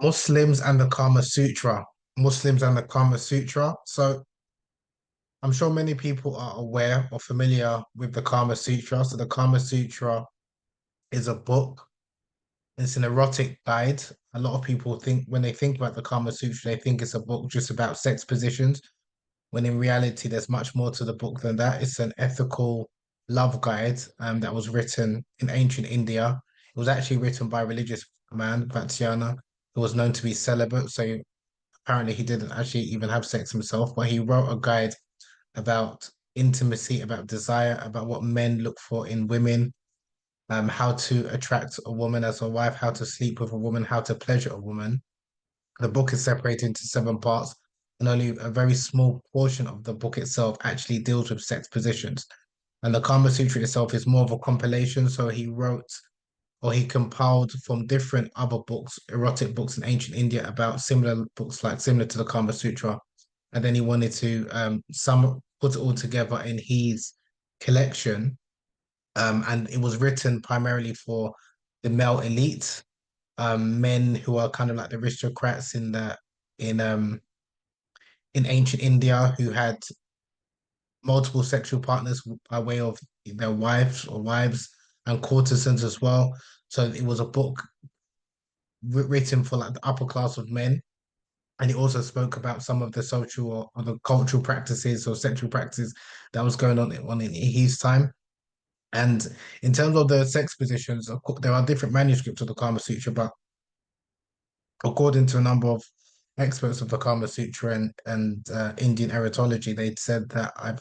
Muslims and the Kama Sutra. Muslims and the Kama Sutra. So I'm sure many people are aware or familiar with the Kama Sutra. So the Kama Sutra is a book. It's an erotic guide. A lot of people think when they think about the Kama Sutra, they think it's a book just about sex positions, when in reality, there's much more to the book than that. It's an ethical love guide that was written in ancient India. It was actually written by a religious man, Vatsyana, who was known to be celibate. So apparently he didn't actually even have sex himself, but he wrote a guide about intimacy, about desire, about what men look for in women, how to attract a woman as a wife, how to sleep with a woman, how to pleasure a woman. The book is separated into seven parts, and only a very small portion of the book itself actually deals with sex positions. And the Kama Sutra itself is more of a compilation. So he wrote or he compiled from different other books, erotic books in ancient India about similar books, like similar to the Kama Sutra. And then he wanted to put it all together in his collection. And it was written primarily for the male elite, men who are kind of like the aristocrats in um in ancient India who had multiple sexual partners by way of their wives or wives and courtesans as well. So it was a book written for like the upper class of men. And he also spoke about some of the social or the cultural practices or sexual practices that was going on in his time. And in terms of the sex positions, of course, there are different manuscripts of the Kama Sutra, but according to a number of experts of the Kama Sutra and Indian erotology, they said that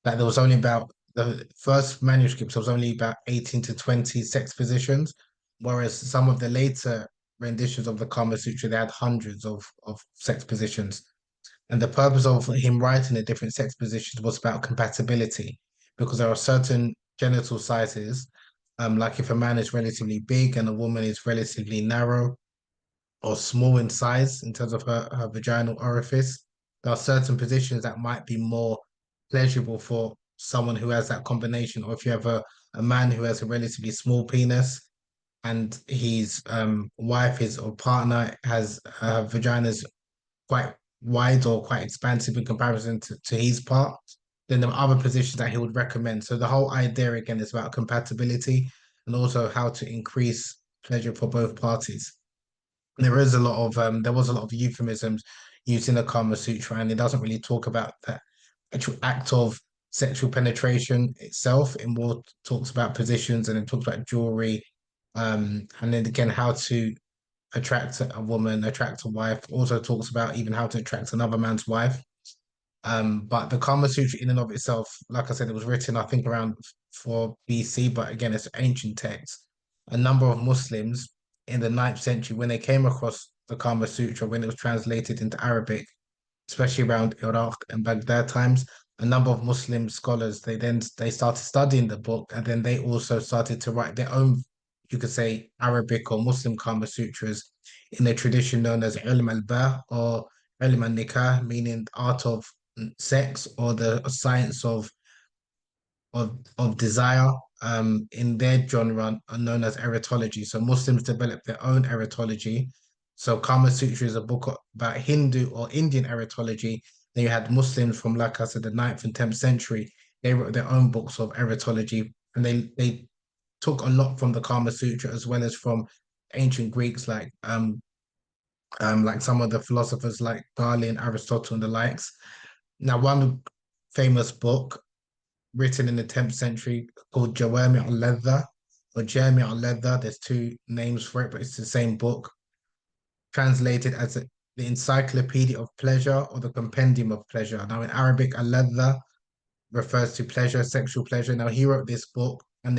there was only about the first manuscripts there was only about 18 to 20 sex positions, whereas some of the later renditions of the Kama Sutra they had hundreds of sex positions. And the purpose of him writing the different sex positions was about compatibility, because there are certain genital sizes, like if a man is relatively big and a woman is relatively narrow, or small in size in terms of her vaginal orifice. There are certain positions that might be more pleasurable for someone who has that combination, or if you have a man who has a relatively small penis and his wife, his or partner has vaginas quite wide or quite expansive in comparison to his part, then there are other positions that he would recommend. So the whole idea again is about compatibility and also how to increase pleasure for both parties. There was a lot of euphemisms used in the Kama Sutra, and it doesn't really talk about the actual act of sexual penetration itself. It more talks about positions and it talks about jewelry, and then again how to attract a woman, attract a wife. Also talks about even how to attract another man's wife. But the Kama Sutra in and of itself, like I said, it was written I think around 4 BC, but again it's ancient text. A number of Muslims in the ninth century, when they came across the Kama Sutra, when it was translated into Arabic, especially around Iraq and Baghdad times, a number of Muslim scholars they started studying the book, and then they also started to write their own, you could say, Arabic or Muslim Kama Sutras in a tradition known as Ilm al-Ba or Ilm al-Nikah, meaning art of sex or the science of desire. In their genre are known as erotology. So Muslims developed their own erotology. So Kama Sutra is a book about Hindu or Indian erotology. Then you had Muslims from, like I said, the ninth and 10th century. They wrote their own books of erotology, and they took a lot from the Kama Sutra as well as from ancient Greeks, like some of the philosophers like Galen, Aristotle, and the likes. Now, one famous book written in the 10th century called Jawami al-Ladha or Jami al-Ladha. There's two names for it, but it's the same book, translated as the Encyclopedia of Pleasure or the Compendium of Pleasure. Now, in Arabic, al-Ladha refers to pleasure, sexual pleasure. Now, he wrote this book, and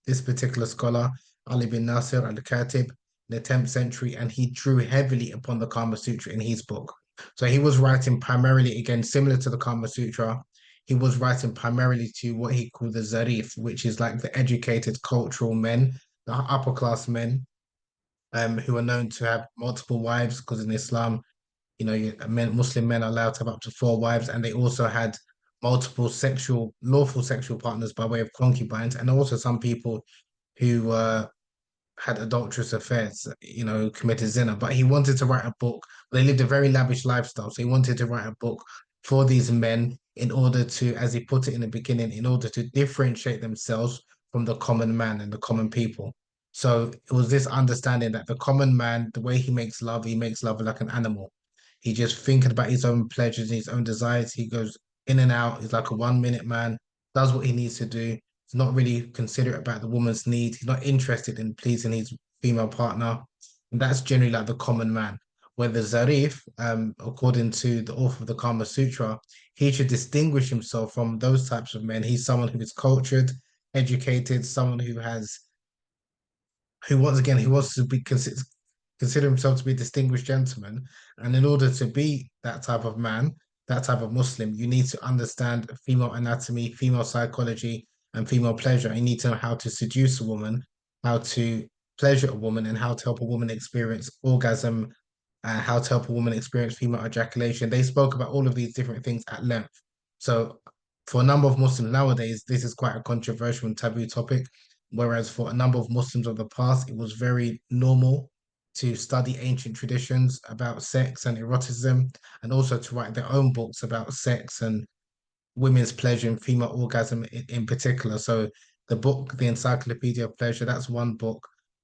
this particular scholar, Ali bin Nasir al-Khatib, in the 10th century, and he drew heavily upon the Kama Sutra in his book. So he was writing primarily, again, similar to the Kama Sutra, he was writing primarily to what he called the Zarif, which is like the educated cultural men, the upper class men, who are known to have multiple wives, because in Islam, Muslim men are allowed to have up to four wives, and they also had multiple lawful sexual partners by way of concubines, and also some people who had adulterous affairs, committed zina, but he wanted to write a book. They lived a very lavish lifestyle, so he wanted to write a book for these men in order to, as he put it in the beginning, in order to differentiate themselves from the common man and the common people. So it was this understanding that the common man, the way he makes love like an animal. He just thinking about his own pleasures, his own desires. He goes in and out. He's like a 1 minute man, does what he needs to do. He's not really considerate about the woman's needs. He's not interested in pleasing his female partner. And that's generally like the common man. Where the Zarif, according to the author of the Kama Sutra, he should distinguish himself from those types of men. He's someone who is cultured, educated, someone who once again he wants to consider himself to be a distinguished gentleman. And in order to be that type of man, that type of Muslim, you need to understand female anatomy, female psychology, and female pleasure. You need to know how to seduce a woman, how to pleasure a woman, and how to help a woman experience orgasm, and how to help a woman experience female ejaculation. They spoke about all of these different things at length. So for a number of Muslims nowadays, this is quite a controversial and taboo topic. Whereas for a number of Muslims of the past, it was very normal to study ancient traditions about sex and eroticism, and also to write their own books about sex and women's pleasure and female orgasm in particular. So the book, the Encyclopedia of Pleasure, that's one book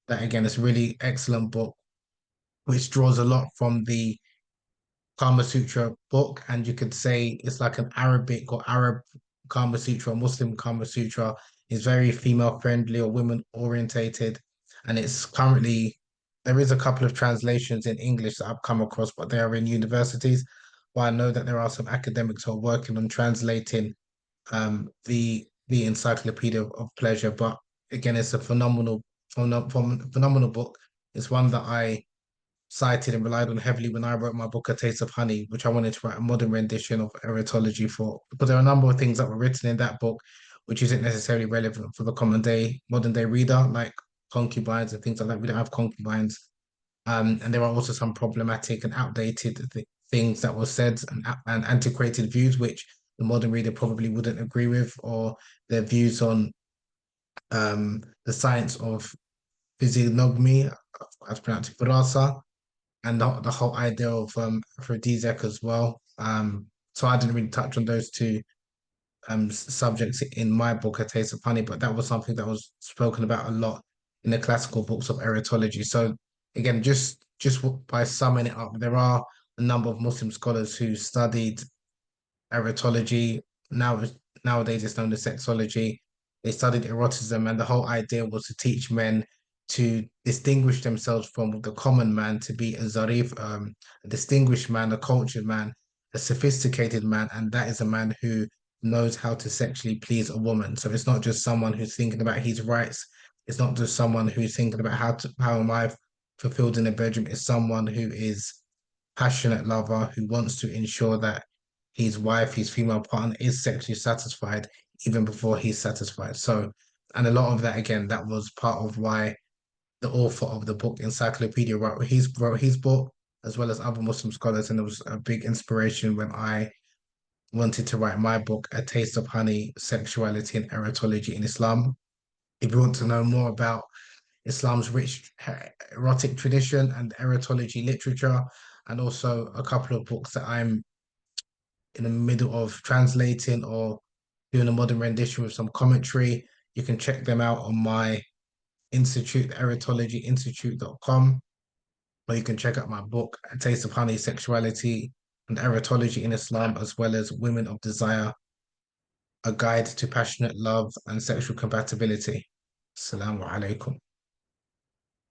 that again is a really excellent book, which draws a lot from the Kama Sutra book, and you could say it's like an Arabic or Arab Kama Sutra, Muslim Kama Sutra. Is very female friendly or women orientated, and it's currently there is a couple of translations in English that I've come across, but they are in universities. But I know that there are some academics who are working on translating the Encyclopedia of Pleasure. But again, it's a phenomenal book. It's one that I cited and relied on heavily when I wrote my book, A Taste of Honey, which I wanted to write a modern rendition of erotology for. But there are a number of things that were written in that book which isn't necessarily relevant for the modern day reader, like concubines and things like that. We don't have concubines. And there are also some problematic and outdated things that were said and antiquated views, which the modern reader probably wouldn't agree with, or their views on the science of physiognomy, as pronounced Firasa, and the whole idea of aphrodisiac as well. So I didn't really touch on those two subjects in my book, A Taste of Honey, but that was something that was spoken about a lot in the classical books of erotology. So again, just by summing it up, there are a number of Muslim scholars who studied erotology. Nowadays it's known as sexology. They studied eroticism, and the whole idea was to teach men to distinguish themselves from the common man, to be a zarif, a distinguished man, a cultured man, a sophisticated man, and that is a man who knows how to sexually please a woman. So it's not just someone who's thinking about his rights. It's not just someone who's thinking about how am I fulfilled in the bedroom. It's someone who is passionate lover who wants to ensure that his wife, his female partner, is sexually satisfied even before he's satisfied. So, and a lot of that, again, that was part of why the author of the book Encyclopedia wrote his book, as well as other Muslim scholars, and it was a big inspiration when I wanted to write my book, A Taste of Honey, Sexuality and Erotology in Islam. If you want to know more about Islam's rich erotic tradition and erotology literature, and also a couple of books that I'm in the middle of translating or doing a modern rendition with some commentary. You can check them out on my institute, erotologyinstitute.com, or you can check out my book, A Taste of Honey, Sexuality and Erotology in Islam, as well as Women of Desire, A Guide to Passionate Love and Sexual Compatibility. Assalamu alaikum.